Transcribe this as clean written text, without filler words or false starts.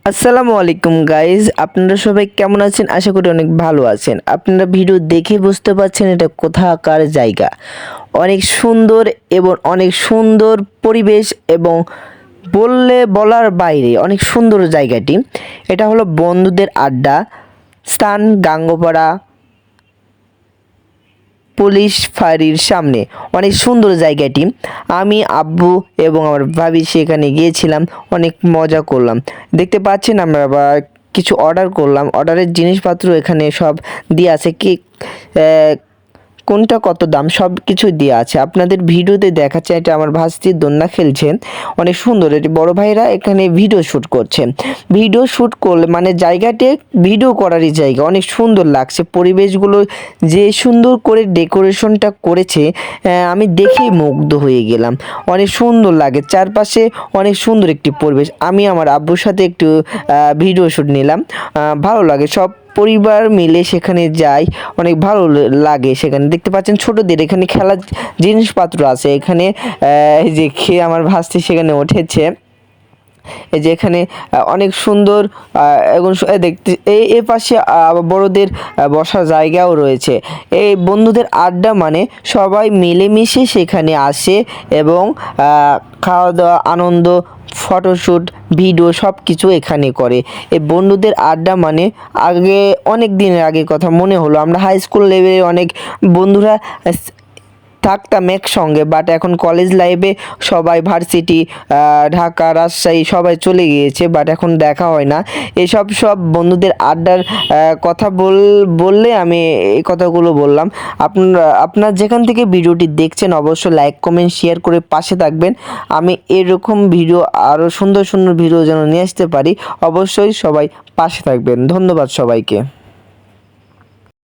আসসালামু আলাইকুম গাইজ, আপনারা সবাই কেমন আছেন? আশা করি অনেক ভালো আছেন। আপনারা ভিডিও দেখে বুঝতে পারছেন এটা কোথাকার জায়গা। অনেক সুন্দর এবং অনেক সুন্দর পরিবেশ এবং বলার বাইরে অনেক সুন্দর জায়গাটি। এটা হলো বন্ধুদের আড্ডা স্থান, গাঙ্গোপাড়া পুলিশ ফাঁড়ির সামনে। অনেক সুন্দর জায়গাটি। আমি, আব্বু এবং আমার ভাবি সেখানে গিয়েছিলাম, অনেক মজা করলাম। দেখতে পাচ্ছেন আমরা আবার কিছু অর্ডার করলাম, অর্ডারের জিনিসপত্র এখানে সব দিয়ে আছে, কি কোনটা কত দাম সব কিছু দেওয়া আছে। আপনাদের ভিডিওতে দেখাচ্ছে এটা আমার ভাস্তি দোলনা খেলছে, অনেক সুন্দর। এটি বড় ভাইরা এখানে ভিডিও শ্যুট করছে। ভিডিও শ্যুট করলে মানে জায়গাটি ভিডিও করারই জায়গা, অনেক সুন্দর লাগছে পরিবেশগুলো, যে সুন্দর করে ডেকোরেশনটা করেছে আমি দেখেই মুগ্ধ হয়ে গেলাম। অনেক সুন্দর লাগে, চারপাশে অনেক সুন্দর একটি পরিবেশ। আমি আমার আব্বুর সাথে একটু ভিডিও শ্যুট নিলাম, ভালো লাগে। সব পরিবার মিলে সেখানে যাই, অনেক ভালো লাগে। সেখানে দেখতে পাচ্ছেন ছোটদের এখানে খেলার জিনিসপত্র আছে। এখানে এই যে খেয়ে আমার ভাস্তি সেখানে উঠেছে। এই যে এখানে অনেক সুন্দর এবং দেখতে এই পাশে বড়দের বসার জায়গাও রয়েছে। এই বন্ধুদের আড্ডা মানে সবাই মিলেমিশে সেখানে আসে এবং খাওয়া দাওয়া, আনন্দ, ফটোশ্যুট, ভিডিও সব কিছু এখানে করে। এই বন্ধুদের আড্ডা মানে আগে অনেক দিনের আগের কথা মনে হলো, আমরা হাই স্কুল লেভেলে অনেক বন্ধুরা থাকতাম একসঙ্গে, বাট এখন কলেজ লাইফে সবাই ভার্সিটি, ঢাকা, রাজশাহী সবাই চলে গিয়েছে, বাট এখন দেখা হয় না। সব বন্ধুদের আড্ডার কথা বললে আমি এই কথাগুলো বললাম। আপনার যেখান থেকে ভিডিওটি দেখছেন অবশ্যই লাইক, কমেন্ট, শেয়ার করে পাশে থাকবেন। আমি এরকম ভিডিও আরও সুন্দর সুন্দর ভিডিও যেন নিয়ে আসতে পারি, অবশ্যই সবাই পাশে থাকবেন। ধন্যবাদ সবাইকে।